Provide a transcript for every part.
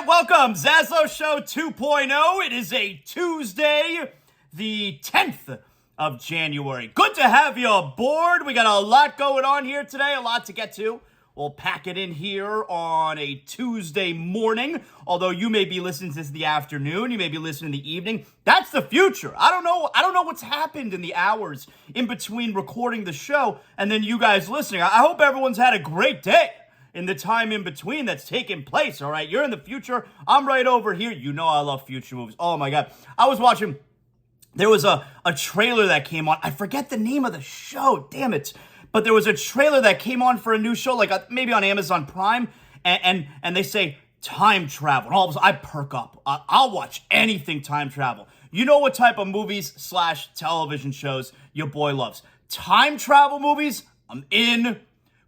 right, welcome. ZASLOW Show 2.0. It is a Tuesday, the 10th of January. Good to have you aboard. We got a lot going on here today, a lot to get to. We'll pack it in here on a Tuesday morning, although you may be listening to this in the afternoon, you may be listening in the evening. That's the future. I don't know what's happened in the hours in between recording the show and then you guys listening. I hope everyone's had a great day in the time in between that's taken place, all right? You're in the future. I'm right over here. You know I love future movies. Oh, my God. I was watching, there was a trailer that came on. I forget the name of the show. Damn it. But there was a trailer that came on for a new show, like maybe on Amazon Prime, and they say time travel. And all of a sudden, I perk up. I'll watch anything time travel. You know what type of movies / television shows your boy loves. Time travel movies, I'm in.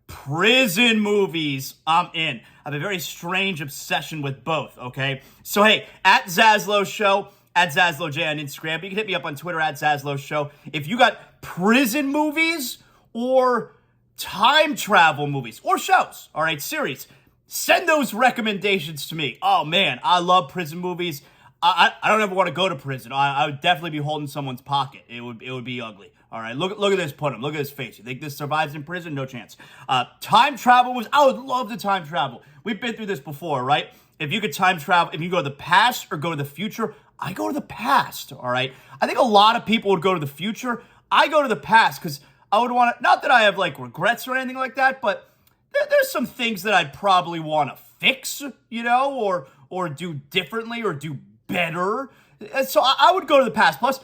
Prison movies, I'm in. I have a very strange obsession with both, okay? So, hey, at ZASLOW Show, at ZASLOW J on Instagram, but you can hit me up on Twitter at ZASLOW Show. If you got prison movies or time travel movies or shows, all right, series, send those recommendations to me. Oh, man, I love prison movies. I don't ever want to go to prison. I would definitely be holding someone's pocket. It would be ugly. All right, look at this Put him. Look at his face. You think this survives in prison? No chance. Time travel was, I would love to time travel. We've been through this before, right? If you could time travel, if you go to the past or go to the future, I go to the past, all right? I think a lot of people would go to the future. I go to the past because I would want to, not that I have like regrets or anything like that, but there's some things that I'd probably want to fix, you know, or do differently or do better. So I would go to the past. Plus,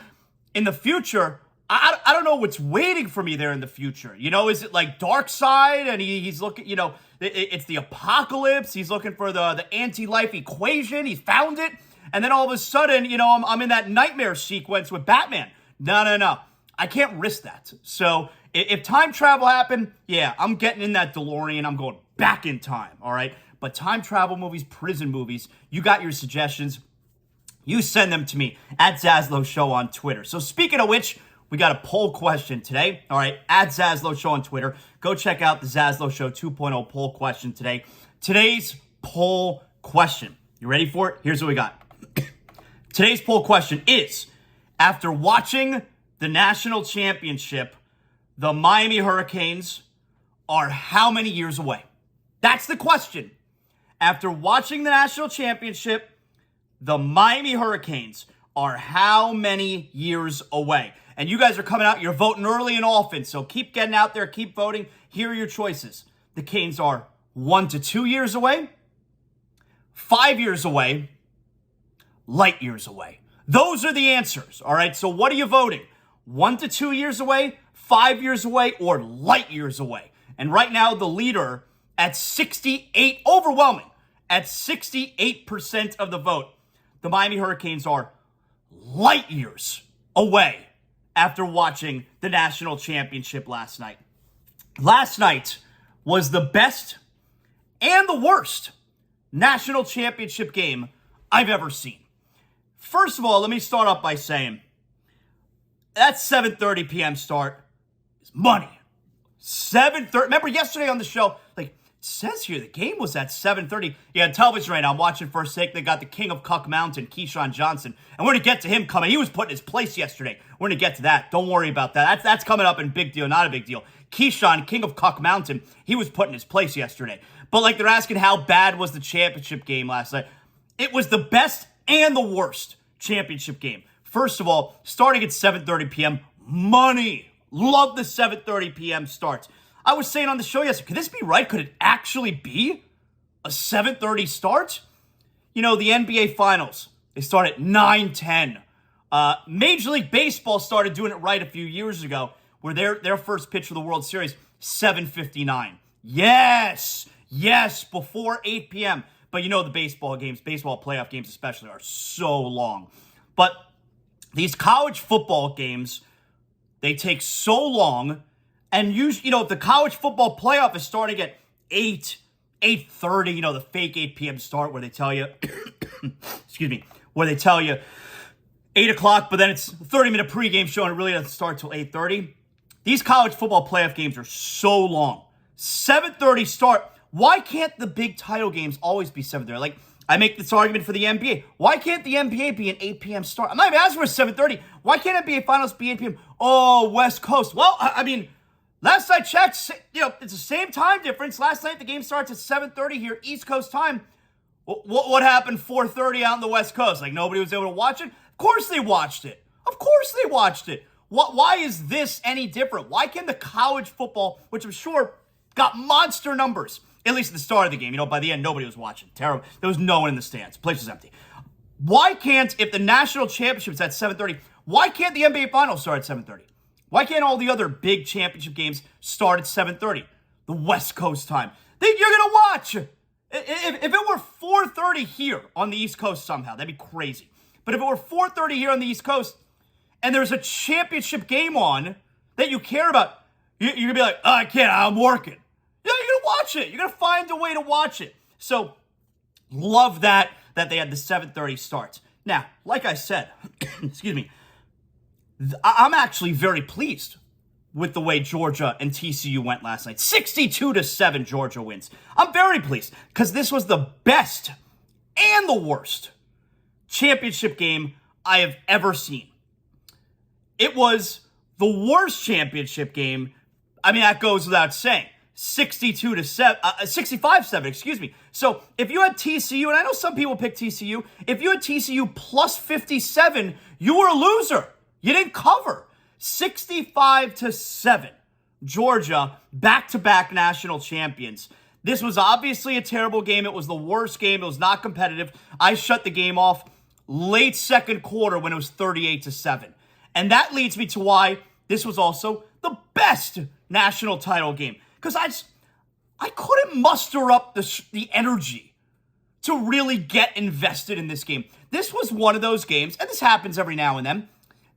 in the future, I don't know what's waiting for me there in the future. You know, is it like Dark Side and he's looking, you know, it's the apocalypse. He's looking for the anti-life equation. He's found it. And then all of a sudden, you know, I'm in that nightmare sequence with Batman. No. I can't risk that. So if time travel happened, yeah, I'm getting in that DeLorean. I'm going back in time, all right? But time travel movies, prison movies, you got your suggestions. You send them to me at ZASLOW Show on Twitter. So speaking of which, we got a poll question today. All right, at ZASLOW Show on Twitter. Go check out the ZASLOW Show 2.0 poll question today. Today's poll question. You ready for it? Here's what we got. Today's poll question is, after watching the national championship, the Miami Hurricanes are how many years away? That's the question. After watching the national championship, the Miami Hurricanes are how many years away? And you guys are coming out, you're voting early and often, so keep getting out there, keep voting. Here are your choices. The Canes are 1 to 2 years away, 5 years away, light years away. Those are the answers, all right? So what are you voting? 1 to 2 years away, 5 years away, or light years away? And right now, the leader at 68, overwhelming, at 68% of the vote, the Miami Hurricanes are light years away after watching the national championship last night. Last night was the best and the worst national championship game I've ever seen. First of all, let me start off by saying that 7:30 p.m. start is money. 7:30. Remember yesterday on the show, like, it says here the game was at 7:30. Yeah, on television right now, I'm watching for a sec. They got the King of Cuck Mountain, Keyshawn Johnson. And we're going to get to him coming. He was put in his place yesterday. We're going to get to that. Don't worry about that. That's coming up in big deal, not a big deal. Keyshawn, King of Cuck Mountain, he was put in his place yesterday. But like they're asking how bad was the championship game last night. It was the best and the worst championship game. First of all, starting at 7:30 p.m., money. Love the 7:30 p.m. starts. I was saying on the show yesterday, could this be right? Could it actually be a 7:30 start? You know, the NBA Finals, they start at 9:10. Major League Baseball started doing it right a few years ago, where their first pitch for the World Series, 7:59. Yes, before 8 p.m. But you know the baseball games, baseball playoff games especially, are so long. But these college football games, they take so long. And usually, you know, if the college football playoff is starting at 8:30, you know, the fake 8 p.m. start where they tell you, where they tell you 8 o'clock, but then it's a 30-minute pregame show and it really doesn't start till 8:30. These college football playoff games are so long. 7:30 start. Why can't the big title games always be 7:30? Like, I make this argument for the NBA. Why can't the NBA be an 8 p.m. start? I'm not even asking for 7:30. Why can't NBA Finals be 8 p.m.? Oh, West Coast. Well, I mean, last I checked, it's the same time difference. Last night the game starts at 7:30 here, East Coast time. What happened 4:30 out on the West Coast? Like, nobody was able to watch it? Of course they watched it. Of course they watched it. Why is this any different? Why can the college football, which I'm sure got monster numbers, at least at the start of the game. By the end, nobody was watching. Terrible. There was no one in the stands. The place was empty. Why can't, if the national championship is at 7:30, why can't the NBA Finals start at 7:30? Why can't all the other big championship games start at 7:30? The West Coast time. You're going to watch. If it were 4:30 here on the East Coast somehow, that'd be crazy. But if it were 4:30 here on the East Coast and there's a championship game on that you care about, you're going to be like, oh, I can't, I'm working. Yeah, you're going to watch it. You're going to find a way to watch it. So, love that they had the 7:30 starts. Now, like I said, excuse me, I'm actually very pleased with the way Georgia and TCU went last night. 62-7, Georgia wins. I'm very pleased because this was the best and the worst championship game I have ever seen. It was the worst championship game. I mean, that goes without saying. 65-7, excuse me. So if you had TCU, and I know some people pick TCU, if you had TCU plus 57, you were a loser. You didn't cover. 65-7. Georgia, back-to-back national champions. This was obviously a terrible game. It was the worst game. It was not competitive. I shut the game off late second quarter when it was 38-7. And that leads me to why this was also the best national title game. Because I couldn't muster up the energy to really get invested in this game. This was one of those games, and this happens every now and then.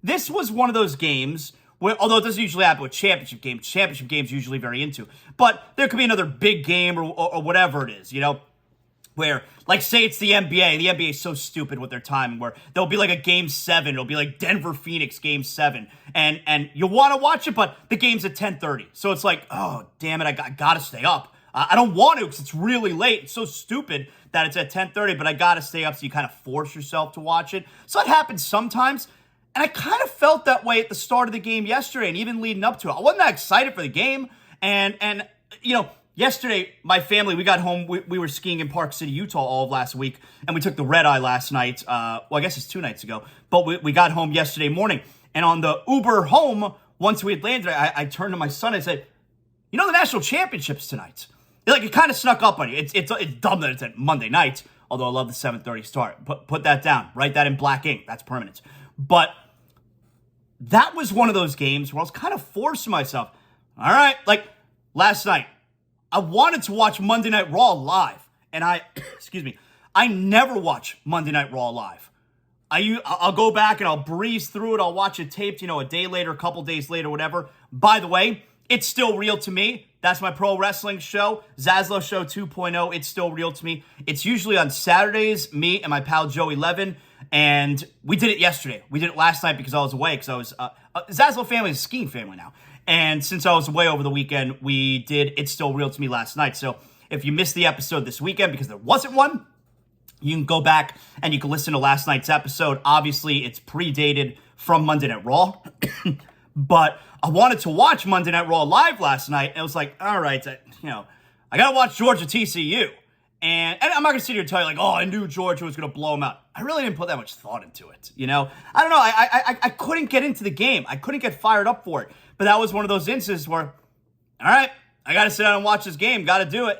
This was one of those games where, although it doesn't usually happen with championship games usually very into, but there could be another big game or whatever it is, where, like, say it's the NBA. The NBA is so stupid with their timing, where there'll be like a game 7. It'll be like Denver-Phoenix game 7. And you want to watch it, but the game's at 10:30. So it's like, oh, damn it, I got to stay up. I don't want to because it's really late. It's so stupid that it's at 10:30, but I got to stay up, so you kind of force yourself to watch it. So it happens sometimes. And I kind of felt that way at the start of the game yesterday and even leading up to it. I wasn't that excited for the game. And yesterday, my family, we got home. We were skiing in Park City, Utah all of last week. And we took the red eye last night. I guess it's 2 nights ago. But we got home yesterday morning. And on the Uber home, once we had landed, I turned to my son and said, the national championship's tonight. It kind of snuck up on you. It's dumb that it's at Monday night. Although I love the 7:30 start. Put that down. Write that in black ink. That's permanent. But that was one of those games where I was kind of forcing myself. All right, like last night, I wanted to watch Monday Night Raw live. And I never watch Monday Night Raw live. I'll go back and I'll breeze through it. I'll watch it taped, a day later, a couple days later, whatever. By the way, it's still real to me. That's my pro wrestling show, ZASLOW Show 2.0. It's still real to me. It's usually on Saturdays, me and my pal Joey Levine. And we did it yesterday. We did it last night because I was away. Because I was ZASLOW family is a skiing family now. And since I was away over the weekend, we did It's Still Real to Me last night. So if you missed the episode this weekend because there wasn't one, you can go back and you can listen to last night's episode. Obviously, it's predated from Monday Night Raw. But I wanted to watch Monday Night Raw live last night. And it was like, all right, I got to watch Georgia TCU. And I'm not going to sit here and tell you, like, oh, I knew Georgia was going to blow him out. I really didn't put that much thought into it, I don't know. I couldn't get into the game. I couldn't get fired up for it. But that was one of those instances where, all right, I got to sit down and watch this game. Got to do it,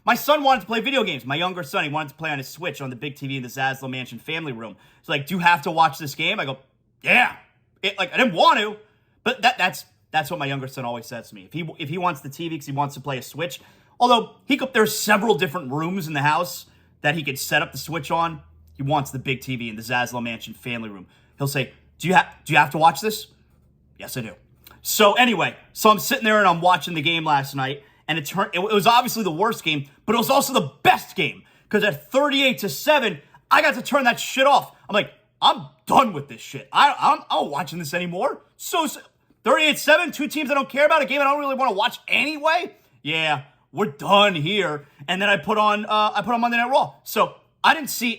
My son wanted to play video games. My younger son, he wanted to play on his Switch on the big TV in the ZASLOW Mansion family room. He's like, do you have to watch this game? I go, yeah. I didn't want to, but that's what my younger son always says to me. If he wants the TV because he wants to play a Switch, although there's several different rooms in the house that he could set up the Switch on. He wants the big TV in the ZASLOW Mansion family room. He'll say, do you have to watch this? Yes, I do. So anyway, I'm sitting there and I'm watching the game last night, and it was obviously the worst game, but it was also the best game because at 38-7, I got to turn that shit off. I'm like, I'm done with this shit. I'm not watching this anymore. So 38-7, 2 teams I don't care about, a game I don't really want to watch anyway. Yeah, we're done here. And then I put on Monday Night Raw. So I didn't see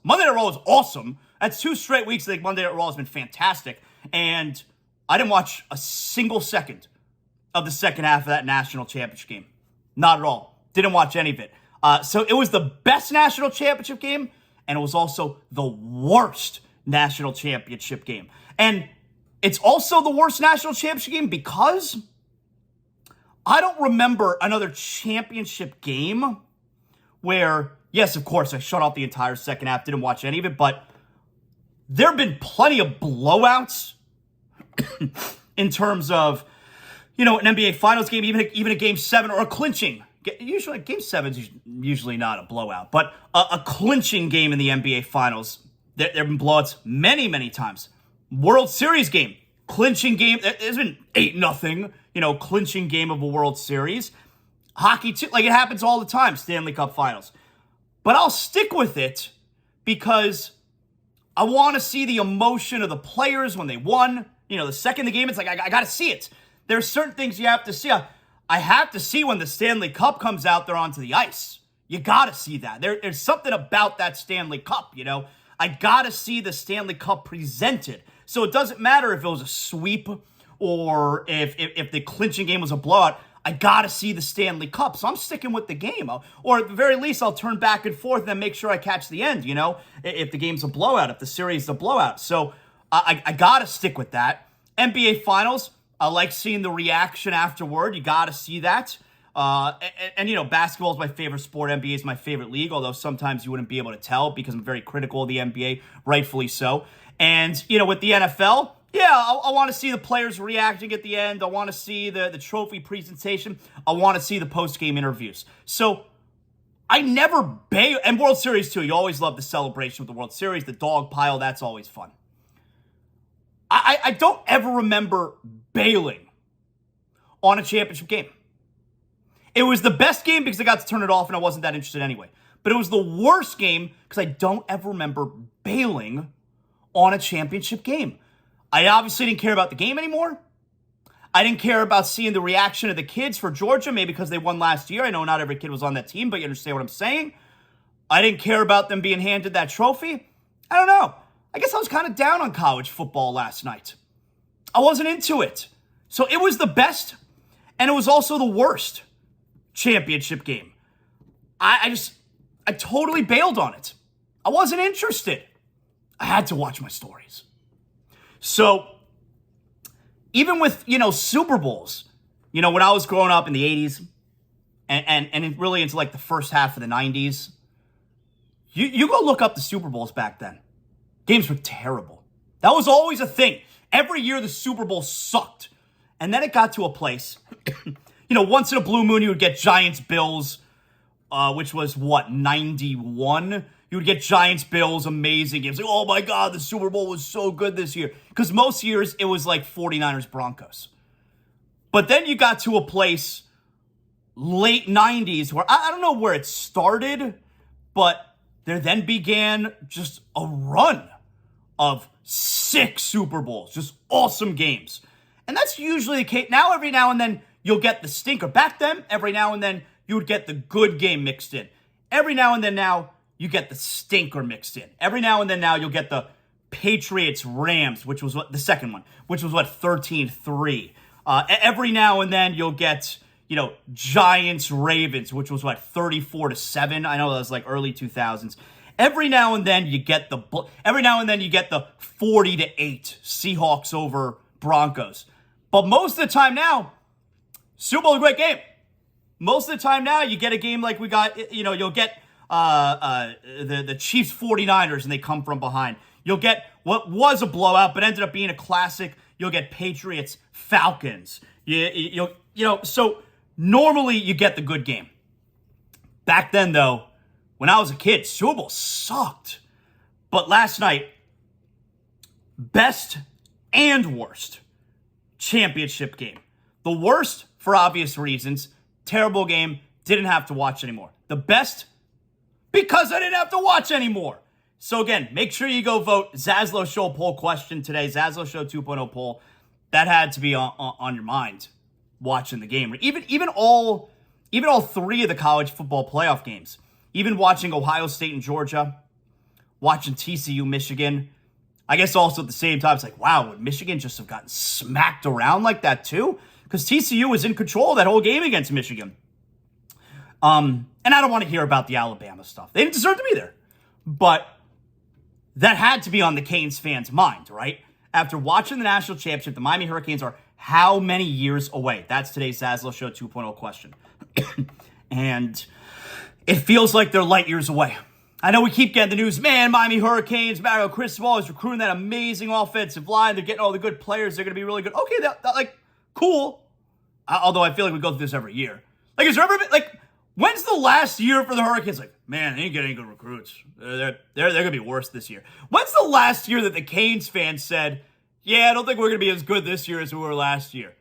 Monday Night Raw was awesome. That's 2 straight weeks. I think Monday Night Raw has been fantastic. And I didn't watch a single second of the second half of that national championship game. Not at all. Didn't watch any of it. So it was the best national championship game, and it was also the worst national championship game. And it's also the worst national championship game because I don't remember another championship game where, yes, of course, I shut off the entire second half, didn't watch any of it, but there have been plenty of blowouts in terms of, an NBA Finals game, even a Game 7 or a clinching. Usually, Game 7 is usually not a blowout, but a clinching game in the NBA Finals. There have been blowouts many, many times. World Series game, clinching game. There's been 8-0, clinching game of a World Series. Hockey, too, it happens all the time, Stanley Cup Finals. But I'll stick with it because I want to see the emotion of the players when they won. The second the game, it's like, I got to see it. There's certain things you have to see. I have to see when the Stanley Cup comes out there onto the ice. You got to see that. There's something about that Stanley Cup, I got to see the Stanley Cup presented. So it doesn't matter if it was a sweep or if the clinching game was a blowout. I got to see the Stanley Cup. So I'm sticking with the game. Or at the very least, I'll turn back and forth and then make sure I catch the end, if the game's a blowout, if the series is a blowout. So I got to stick with that. NBA Finals, I like seeing the reaction afterward. You got to see that. And basketball is my favorite sport. NBA is my favorite league, although sometimes you wouldn't be able to tell because I'm very critical of the NBA, rightfully so. And, with the NFL, yeah, I want to see the players reacting at the end. I want to see the trophy presentation. I want to see the post-game interviews. So I never bail. And World Series, too. You always love the celebration with the World Series, the dog pile. That's always fun. I don't ever remember bailing on a championship game. It was the best game because I got to turn it off and I wasn't that interested anyway. But it was the worst game because I don't ever remember bailing on a championship game. I obviously didn't care about the game anymore. I didn't care about seeing the reaction of the kids for Georgia, maybe because they won last year. I know not every kid was on that team, but you understand what I'm saying. I didn't care about them being handed that trophy. I don't know. I guess I was kind of down on college football last night. I wasn't into it. So it was the best, and it was also the worst championship game. I totally bailed on it. I wasn't interested. I had to watch my stories. So even with, Super Bowls, when I was growing up in the 80s and really into the first half of the 90s, you go look up the Super Bowls back then. Games were terrible. That was always a thing. Every year the Super Bowl sucked. And then it got to a place, once in a blue moon you would get Giants-Bills, which was 91? You would get Giants-Bills, amazing games. Oh my God, the Super Bowl was so good this year. Because most years it was 49ers-Broncos. But then you got to a place, late 90s, where I don't know where it started, but there then began just a run of 6 Super Bowls, just awesome games. And that's usually the case. Now, every now and then, you'll get the stinker. Back then, every now and then, you would get the good game mixed in. Every now and then now, you get the stinker mixed in. Every now and then now, you'll get the Patriots-Rams, which was the second one, which was 13-3. Every now and then, you'll get, Giants-Ravens, which was 34-7. I know that was early 2000s. Every now and then you get the 40-8 Seahawks over Broncos. But most of the time now, Super Bowl is a great game. Most of the time now, you get a game like we got, you'll get the Chiefs 49ers and they come from behind. You'll get what was a blowout but ended up being a classic. You'll get Patriots Falcons. So normally you get the good game. Back then though, when I was a kid, Super Bowl sucked. But last night, best and worst championship game. The worst, for obvious reasons, terrible game, didn't have to watch anymore. The best, because I didn't have to watch anymore. So again, make sure you go vote. ZASLOW Show poll question today, ZASLOW Show 2.0 poll. That had to be on your mind watching the game. Even all even all three of the college football playoff games, even watching Ohio State and Georgia, watching TCU, Michigan, I guess also at the same time, it's like, wow, would Michigan just have gotten smacked around like that too? Because TCU was in control of that whole game against Michigan. And I don't want to hear about the Alabama stuff. They didn't deserve to be there. But that had to be on the Canes fans' mind, right? After watching the national championship, the Miami Hurricanes are how many years away? That's today's ZASLOW Show 2.0 question. And it feels like they're light years away. I know we keep getting the news, man, Miami Hurricanes, Mario Cristobal is recruiting that amazing offensive line. They're getting all the good players. They're going to be really good. Okay, that like, cool. Although I feel like we go through this every year. Like, is there ever been, like, when's the last year for the Hurricanes? Like, man, they ain't getting any good recruits. They're going to be worse this year. When's the last year that the Canes fans said, yeah, I don't think we're going to be as good this year as we were last year?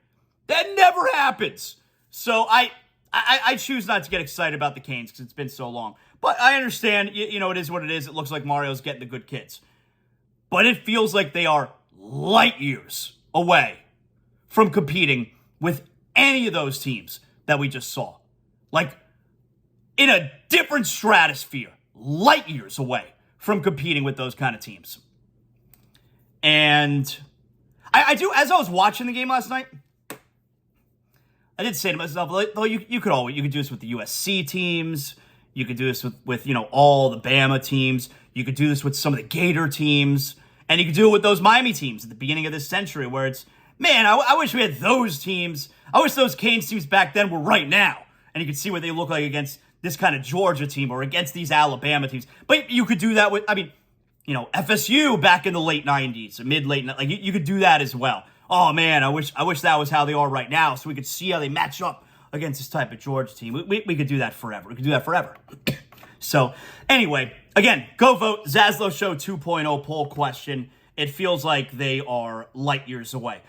That never happens. So I choose not to get excited about the Canes because it's been so long. But I understand, you know, it is what it is. It looks like Mario's getting the good kids. But it feels like they are light years away from competing with any of those teams that we just saw. Like, in a different stratosphere, light years away from competing with those kind of teams. And I do, as I was watching the game last night, I did say to myself, though, you could do this with the USC teams. You could do this with you know, all the Bama teams. You could do this with some of the Gator teams. And you could do it with those Miami teams at the beginning of this century where it's, man, I wish we had those teams. I wish those Canes teams back then were right now. And you could see what they look like against this kind of Georgia team or against these Alabama teams. But you could do that with, I mean, you know, FSU back in the late 90s, mid-late, like you could do that as well. Oh, man, I wish that was how they are right now so we could see how they match up against this type of Georgia team. We could do that forever. We could do that forever. So, anyway, again, go vote. ZASLOW Show 2.0 poll question. It feels like they are light years away.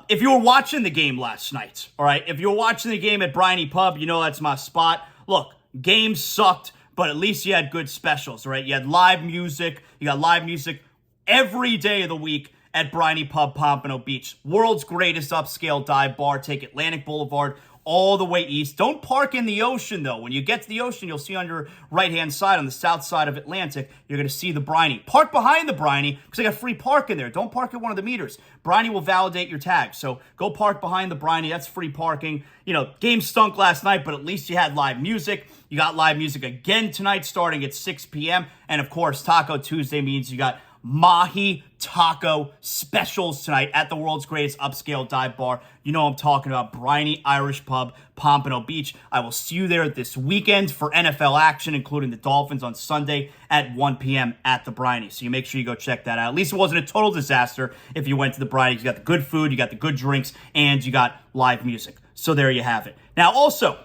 If you were watching the game last night, all right, if you were watching the game at Briny Pub, you know that's my spot. Look, game sucked, but at least you had good specials, right? You had live music. You got live music every day of the week at Briny Pub, Pompano Beach. World's greatest upscale dive bar. Take Atlantic Boulevard all the way east. Don't park in the ocean, though. When you get to the ocean, you'll see on your right-hand side, on the south side of Atlantic, you're going to see the Briny. Park behind the Briny, because they got free parking there. Don't park at one of the meters. Briny will validate your tag. So go park behind the Briny. That's free parking. You know, game stunk last night, but at least you had live music. You got live music again tonight starting at 6 p.m. And, of course, Taco Tuesday means you got Mahi Taco specials tonight at the world's greatest upscale dive bar. You know I'm talking about, Briny Irish Pub, Pompano Beach. I will see you there this weekend for NFL action, including the Dolphins on Sunday at 1 p.m. at the Briny. So you make sure you go check that out. At least it wasn't a total disaster if you went to the Briny. You got the good food, you got the good drinks, and you got live music. So there you have it. Now also,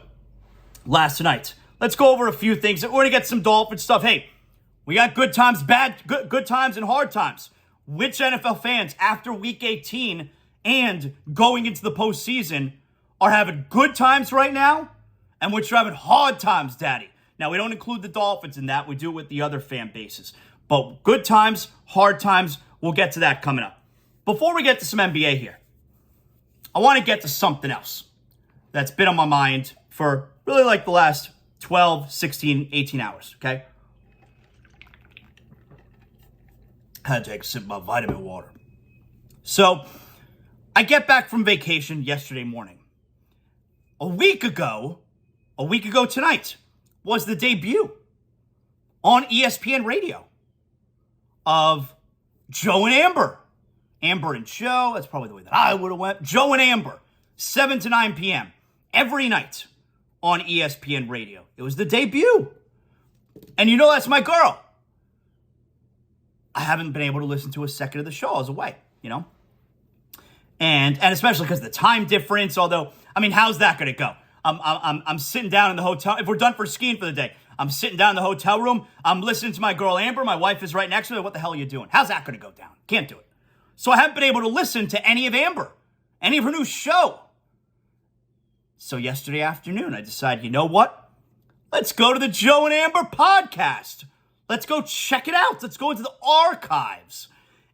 last night, let's go over a few things. We're going to get some Dolphin stuff. Hey, we got good times, good times, and hard times. Which NFL fans, after Week 18 and going into the postseason, are having good times right now, and which are having hard times, Daddy? Now, we don't include the Dolphins in that. We do it with the other fan bases. But good times, hard times, we'll get to that coming up. Before we get to some NBA here, I want to get to something else that's been on my mind for really like the last 12, 16, 18 hours, okay? I had to take a sip of my vitamin water. So, I get back from vacation yesterday morning. A week ago tonight, was the debut on ESPN Radio of Joe and Amber. Amber and Joe, that's probably the way that I would have went. Joe and Amber, 7 to 9 p.m. every night on ESPN Radio. It was the debut. And you know that's my girl. I haven't been able to listen to a second of the show. I was away, you know? And especially because of the time difference, although, I mean, how's that going to go? I'm sitting down in the hotel. If we're done for skiing for the day, I'm sitting down in the hotel room. I'm listening to my girl Amber. My wife is right next to me. What the hell are you doing? How's that going to go down? Can't do it. So I haven't been able to listen to any of Amber, any of her new show. So yesterday afternoon, I decided, you know what? Let's go to the Joe and Amber podcast. Let's go check it out. Let's go into the archives.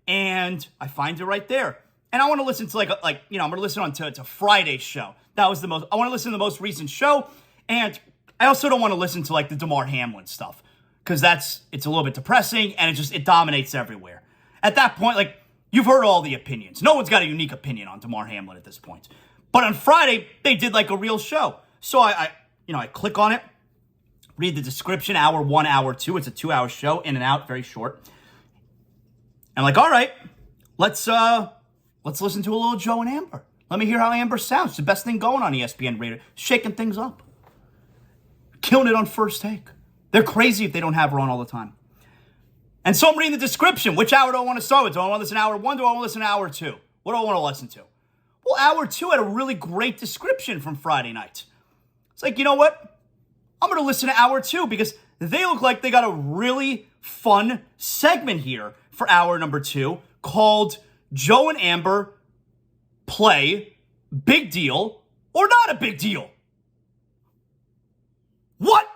And I find it right there. And I want to listen to I'm going to listen on to Friday's show. That was I want to listen to the most recent show. And I also don't want to listen to like the Damar Hamlin stuff because it's a little bit depressing and it dominates everywhere. At that point, like, you've heard all the opinions. No one's got a unique opinion on Damar Hamlin at this point. But on Friday, they did like a real show. So I click on it, read the description, hour 1, hour 2. It's a 2-hour show, in and out, very short. And I'm like, all right, let's listen to a little Joe and Amber. Let me hear how Amber sounds. It's the best thing going on ESPN Radio. Shaking things up. Killing it on First Take. They're crazy if they don't have her on all the time. And so I'm reading the description. Which hour do I want to start with? Do I want to listen to hour 1? Do I want to listen to hour 2? What do I want to listen to? Well, hour 2 had a really great description from Friday night. It's like, you know what? I'm going to listen to hour 2 because they look like they got a really fun segment here for hour number 2 called Joe and Amber Play Big Deal or Not a Big Deal. What?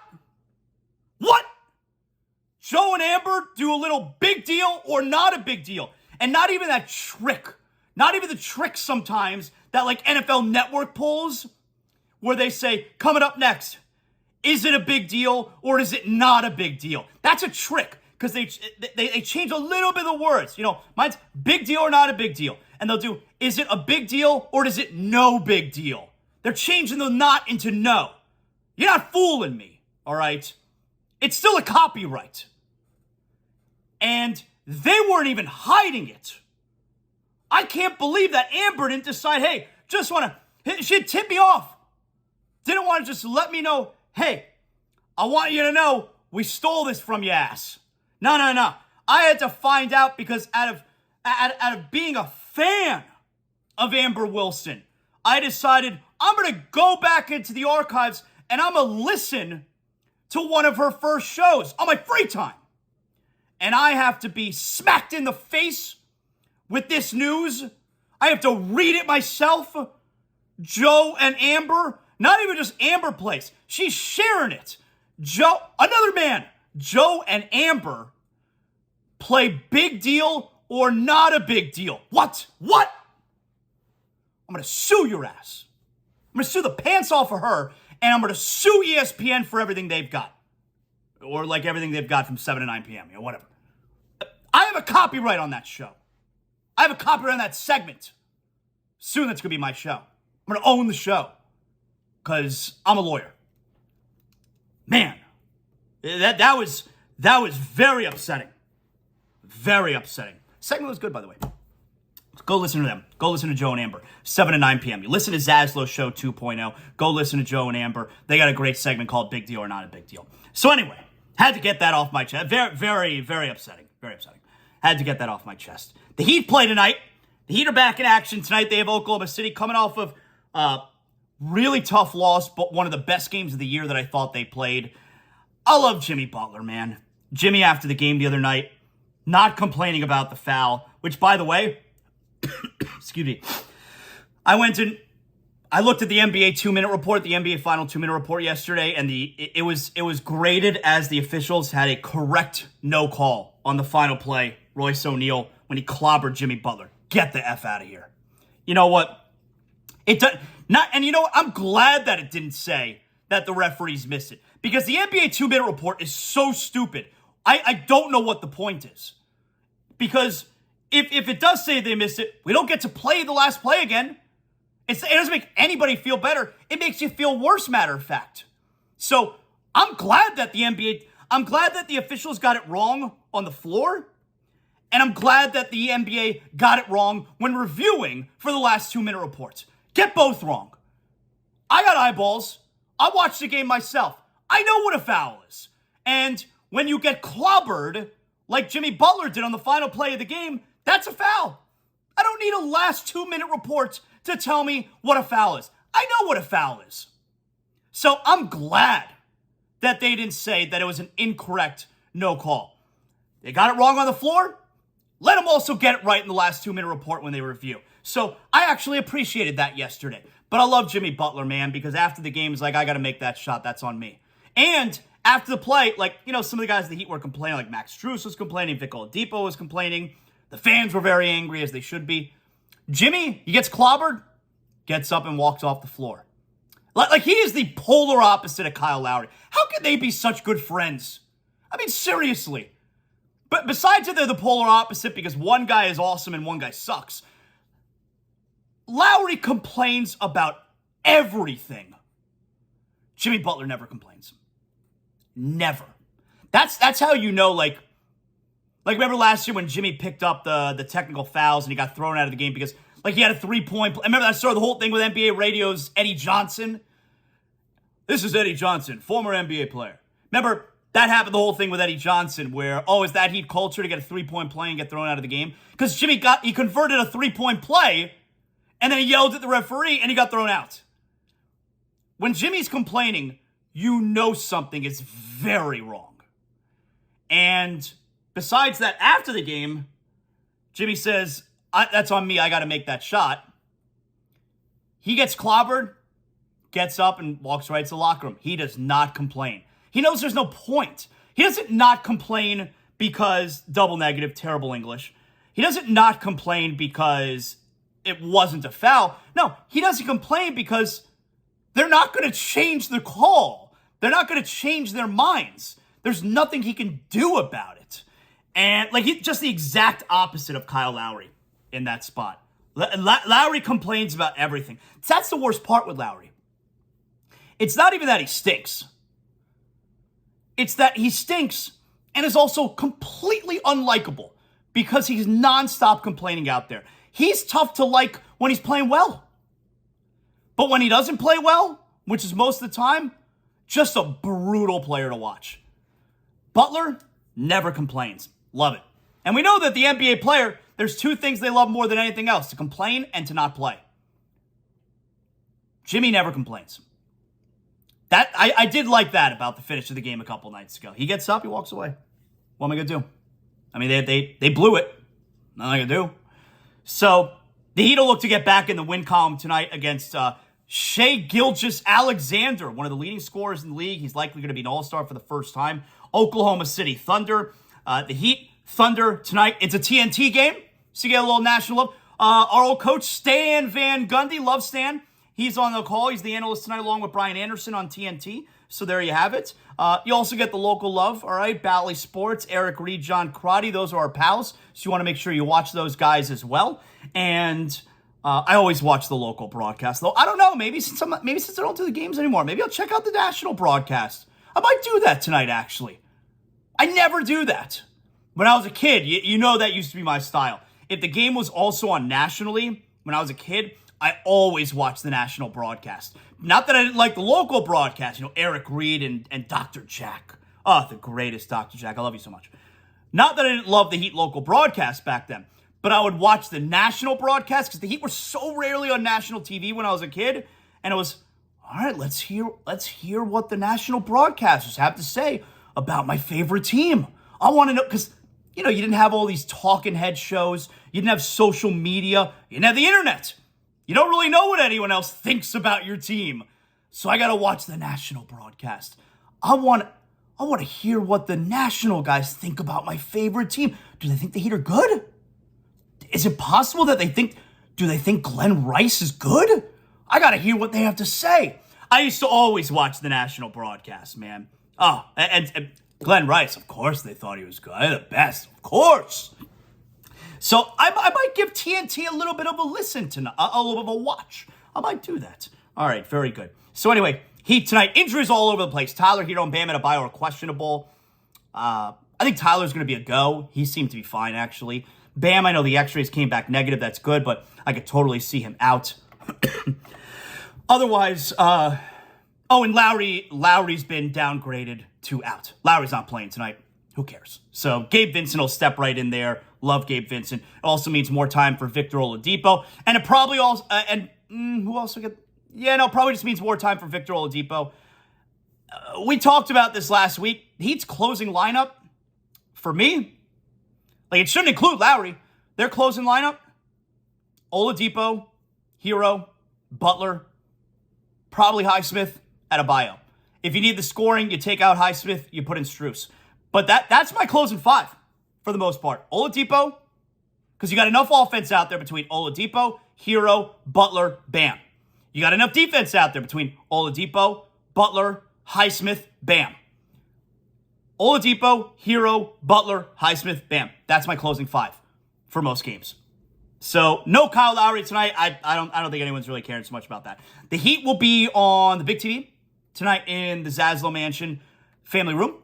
Joe and Amber do a little big deal or not a big deal. And not even that trick. Not even the trick sometimes that like NFL Network pulls where they say, coming up next, is it a big deal or is it not a big deal? That's a trick because they change a little bit of the words. You know, mine's big deal or not a big deal. And they'll do, is it a big deal or is it no big deal? They're changing the not into no. You're not fooling me, all right? It's still a copyright. And they weren't even hiding it. I can't believe that Amber didn't decide, hey, just want to, she'd tip me off. Didn't want to just let me know, hey, I want you to know we stole this from your ass. No. I had to find out because out of being a fan of Amber Wilson, I decided I'm going to go back into the archives and I'm going to listen to one of her first shows on my free time. And I have to be smacked in the face with this news. I have to read it myself. Joe and Amber, not even just Amber Place. She's sharing it. Joe, another man, Joe and Amber play big deal or not a big deal. What? I'm going to sue your ass. I'm going to sue the pants off of her, and I'm going to sue ESPN for everything they've got. Or like everything they've got from 7 to 9 p.m., whatever. I have a copyright on that show. I have a copyright on that segment. Soon that's going to be my show. I'm going to own the show because I'm a lawyer. Man, that was very upsetting. Very upsetting. Segment was good, by the way. Go listen to them. Go listen to Joe and Amber. 7 to 9 p.m. You listen to ZASLOW Show 2.0. Go listen to Joe and Amber. They got a great segment called Big Deal or Not a Big Deal. So anyway, had to get that off my chest. Very, very upsetting. Very upsetting. Had to get that off my chest. The Heat play tonight. The Heat are back in action tonight. They have Oklahoma City coming off of really tough loss, but one of the best games of the year that I thought they played. I love Jimmy Butler, man. Jimmy, after the game the other night, not complaining about the foul, which, by the way, excuse me, I looked at the NBA 2-minute report, the NBA final 2-minute report yesterday, and it was graded as the officials had a correct no call on the final play, Royce O'Neal, when he clobbered Jimmy Butler. Get the F out of here. You know what? And you know what? I'm glad that it didn't say that the referees missed it. Because the NBA 2-minute report is so stupid. I don't know what the point is. Because if it does say they missed it, we don't get to play the last play again. It doesn't make anybody feel better. It makes you feel worse, matter of fact. So I'm glad that the officials got it wrong on the floor. And I'm glad that the NBA got it wrong when reviewing for the last 2-minute reports. Get both wrong. I got eyeballs. I watched the game myself. I know what a foul is. And when you get clobbered, like Jimmy Butler did on the final play of the game, that's a foul. I don't need a last 2-minute report to tell me what a foul is. I know what a foul is. So I'm glad that they didn't say that it was an incorrect no call. They got it wrong on the floor. Let them also get it right in the last 2-minute report when they review. So I actually appreciated that yesterday. But I love Jimmy Butler, man, because after the game, he's like, I got to make that shot. That's on me. And after the play, some of the guys in the Heat were complaining, like Max Strus was complaining, Vic Oladipo was complaining. The fans were very angry, as they should be. Jimmy, he gets clobbered, gets up and walks off the floor. Like he is the polar opposite of Kyle Lowry. How can they be such good friends? I mean, seriously. But besides that they're the polar opposite because one guy is awesome and one guy sucks, Lowry complains about everything. Jimmy Butler never complains. Never. That's how you know, like remember last year when Jimmy picked up the technical fouls and he got thrown out of the game because like he had a 3-point. Remember I started the whole thing with NBA Radio's Eddie Johnson? This is Eddie Johnson, former NBA player. Remember, that happened the whole thing with Eddie Johnson where, is that Heat culture to get a 3-point play and get thrown out of the game? Because Jimmy he converted a 3-point play and then he yelled at the referee and he got thrown out. When Jimmy's complaining, you know something is very wrong. And besides that, after the game, Jimmy says, that's on me, I got to make that shot. He gets clobbered, gets up and walks right to the locker room. He does not complain. He knows there's no point. He doesn't not complain because double negative, terrible English. He doesn't not complain because it wasn't a foul. No, he doesn't complain because they're not going to change the call. They're not going to change their minds. There's nothing he can do about it. And he's just the exact opposite of Kyle Lowry in that spot. Lowry complains about everything. That's the worst part with Lowry. It's not even that he stinks. It's that he stinks and is also completely unlikable because he's nonstop complaining out there. He's tough to like when he's playing well. But when he doesn't play well, which is most of the time, just a brutal player to watch. Butler never complains. Love it. And we know that the NBA player, there's two things they love more than anything else, to complain and to not play. Jimmy never complains. That I did like that about the finish of the game a couple nights ago. He gets up, he walks away. What am I going to do? I mean, they blew it. Nothing I can do. So the Heat will look to get back in the win column tonight against Shai Gilgeous-Alexander, one of the leading scorers in the league. He's likely going to be an all-star for the first time. Oklahoma City Thunder. The Heat, Thunder tonight. It's a TNT game, so you get a little national love. Our old coach, Stan Van Gundy, love Stan. He's on the call. He's the analyst tonight along with Brian Anderson on TNT. So there you have it. You also get the local love, all right? Bally Sports, Eric Reed, John Crotty. Those are our pals. So you want to make sure you watch those guys as well. And I always watch the local broadcast, though. I don't know. Maybe since I don't do the games anymore, maybe I'll check out the national broadcast. I might do that tonight, actually. I never do that. When I was a kid, you know that used to be my style. If the game was also on nationally, when I was a kid, I always watched the national broadcast. Not that I didn't like the local broadcast. Eric Reed and Dr. Jack. Oh, the greatest Dr. Jack. I love you so much. Not that I didn't love the Heat local broadcast back then, but I would watch the national broadcast because the Heat were so rarely on national TV when I was a kid. And it was, all right, let's hear what the national broadcasters have to say about my favorite team. I want to know, because, you didn't have all these talking head shows. You didn't have social media. You didn't have the internet. You don't really know what anyone else thinks about your team. So I got to watch the national broadcast. I want to hear what the national guys think about my favorite team. Do they think the Heat are good? Is it possible that do they think Glenn Rice is good? I got to hear what they have to say. I used to always watch the national broadcast, man. Oh, and Glenn Rice, of course they thought he was good. The best, of course. So I might give TNT a little bit of a listen tonight, a little bit of a watch. I might do that. All right, very good. So anyway, Heat tonight, injuries all over the place. Tyler Hero and Bam Adebayo are questionable. I think Tyler's going to be a go. He seemed to be fine, actually. Bam, I know the x-rays came back negative. That's good, but I could totally see him out. Otherwise, and Lowry's been downgraded to out. Lowry's not playing tonight. Who cares? So Gabe Vincent will step right in there. Love Gabe Vincent. It also means more time for Victor Oladipo. And it probably also, who else will get? Yeah, no, probably just means more time for Victor Oladipo. We talked about this last week. Heat's closing lineup, for me, it shouldn't include Lowry. Their closing lineup, Oladipo, Hero, Butler, probably Highsmith, Adebayo. If you need the scoring, you take out Highsmith, you put in Strus. But that's my closing five for the most part. Oladipo, because you got enough offense out there between Oladipo, Hero, Butler, Bam. You got enough defense out there between Oladipo, Butler, Highsmith, Bam. Oladipo, Hero, Butler, Highsmith, Bam. That's my closing five for most games. So no Kyle Lowry tonight. I don't think anyone's really caring so much about that. The Heat will be on the big TV tonight in the ZASLOW Mansion family room.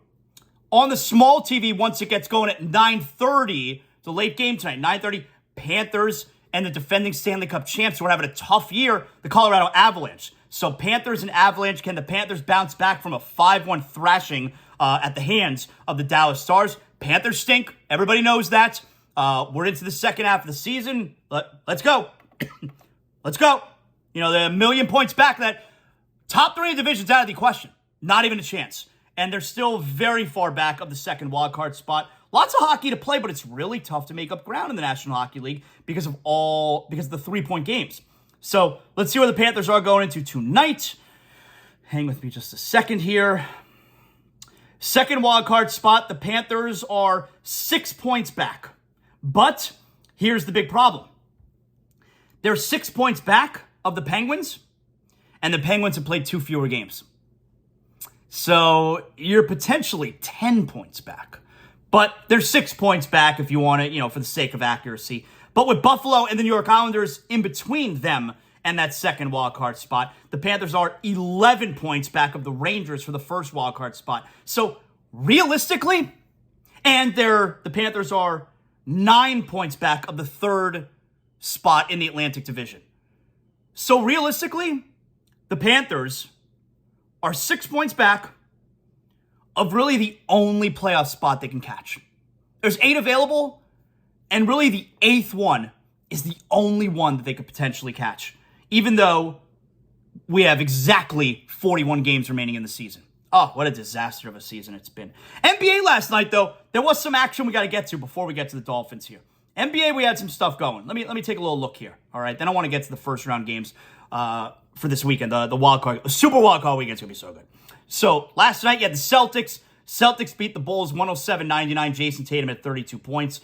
On the small TV, once it gets going at 9:30, the late game tonight, 9:30, Panthers and the defending Stanley Cup champs who are having a tough year, the Colorado Avalanche. So Panthers and Avalanche, can the Panthers bounce back from a 5-1 thrashing at the hands of the Dallas Stars? Panthers stink. Everybody knows that. We're into the second half of the season. Let's go. Let's go. You know, they're a million points back. That top three division's out of the question. Not even a chance. And they're still very far back of the second wildcard spot. Lots of hockey to play, but it's really tough to make up ground in the National Hockey League because of the 3-point games. So let's see where the Panthers are going into tonight. Hang with me just a second here. Second wildcard spot, the Panthers are 6 points back. But here's the big problem. They're 6 points back of the Penguins, and the Penguins have played 2 fewer games. So you're potentially 10 points back. But they're 6 points back if you want it, for the sake of accuracy. But with Buffalo and the New York Islanders in between them and that second wildcard spot, the Panthers are 11 points back of the Rangers for the first wildcard spot. So realistically, and the Panthers are 9 points back of the third spot in the Atlantic Division. So realistically, the Panthers are 6 points back of really the only playoff spot they can catch. There's 8 available, and really the 8th one is the only one that they could potentially catch, even though we have exactly 41 games remaining in the season. Oh, what a disaster of a season it's been. NBA last night, though, there was some action we got to get to before we get to the Dolphins here. NBA, we had some stuff going. Let me take a little look here, all right? Then I want to get to the first round games for this weekend. The wild card, Super Wild Card weekend's going to be so good. So last night you had the Celtics. Celtics beat the Bulls 107-99. Jason Tatum at 32 points.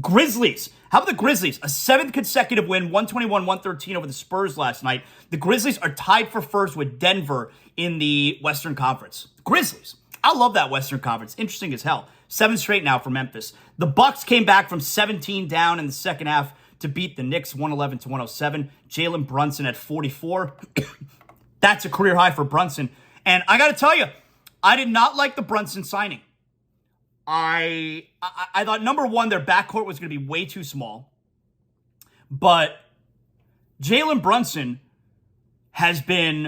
Grizzlies. How about the Grizzlies? A 7th consecutive win, 121-113 over the Spurs last night. The Grizzlies are tied for first with Denver in the Western Conference. Grizzlies. I love that Western Conference. Interesting as hell. 7 straight now for Memphis. The Bucks came back from 17 down in the second half to beat the Knicks 111-107. Jalen Brunson at 44. That's a career high for Brunson. And I got to tell you, I did not like the Brunson signing. I thought, number one, their backcourt was going to be way too small. But Jalen Brunson he's playing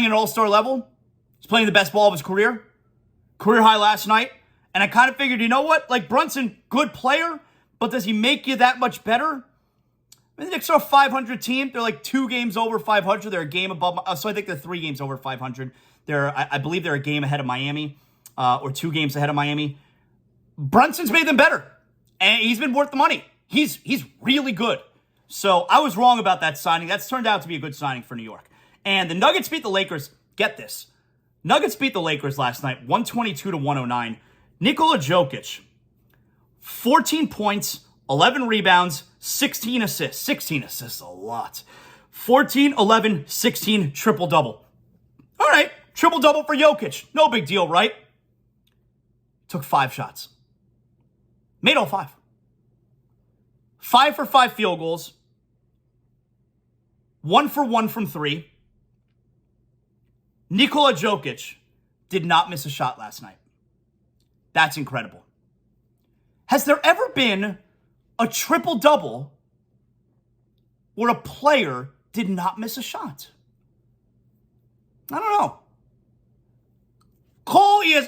at an all-star level. He's playing the best ball of his career. Career high last night. And I kind of figured, you know what? Like, Brunson, good player, but does he make you that much better? I mean, the Knicks are a 500 team. They're like 2 games over 500. They're a game above. So I think they're 3 games over 500. I believe they're a game ahead of Miami, or 2 games ahead of Miami. Brunson's made them better, and he's been worth the money. He's really good. So I was wrong about that signing. That's turned out to be a good signing for New York. And the Nuggets beat the Lakers. Get this. Nuggets beat the Lakers last night, 122-109. Nikola Jokic, 14 points, 11 rebounds, 16 assists. 16 assists, a lot. 14, 11, 16, triple-double. All right, triple-double for Jokic. No big deal, right? Took 5 shots. Made all 5. 5 for 5 field goals. 1 for 1 from 3. Nikola Jokic did not miss a shot last night. That's incredible. Has there ever been a triple-double where a player did not miss a shot? I don't know.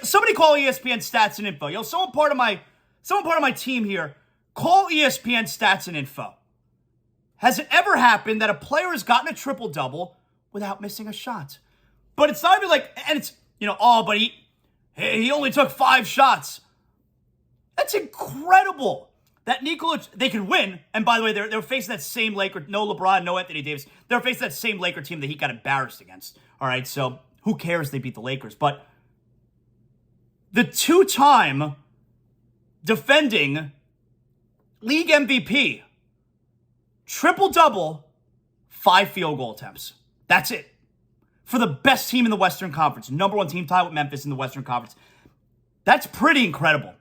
Somebody call ESPN Stats and Info. Someone part of my team here, call ESPN Stats and Info. Has it ever happened that a player has gotten a triple-double without missing a shot? But it's not even like, and it's, but he only took 5 shots. That's incredible. That they could win. And by the way, they're facing that same Laker, no LeBron, no Anthony Davis. They're facing that same Laker team that he got embarrassed against. All right, so who cares they beat the Lakers? But the 2-time defending league MVP, triple-double, 5 field goal attempts. That's it. For the best team in the Western Conference, number 1 team tied with Memphis in the Western Conference. That's pretty incredible.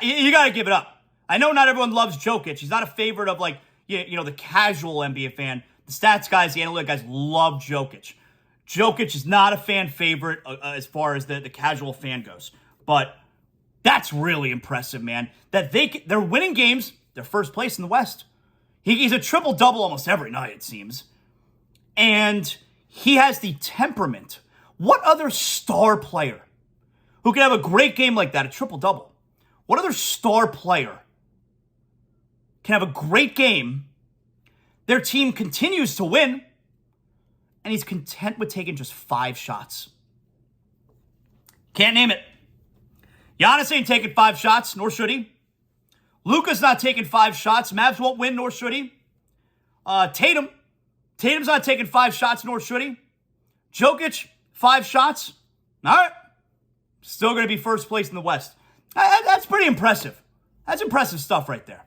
You got to give it up. I know not everyone loves Jokic. He's not a favorite of the casual NBA fan. The stats guys, the analytic guys love Jokic. Jokic is not a fan favorite as far as the casual fan goes. But that's really impressive, man. That they're winning games. They're first place in the West. He's a triple-double almost every night, it seems. And he has the temperament. What other star player who can have a great game like that, a triple-double? What other star player can have a great game, their team continues to win, and he's content with taking just 5 shots? Can't name it. Giannis ain't taking 5 shots, nor should he. Luka's not taking 5 shots. Mavs won't win, nor should he. Tatum's not taking 5 shots, nor should he. Jokic, 5 shots. All right. Still going to be first place in the West. That's pretty impressive. That's impressive stuff right there.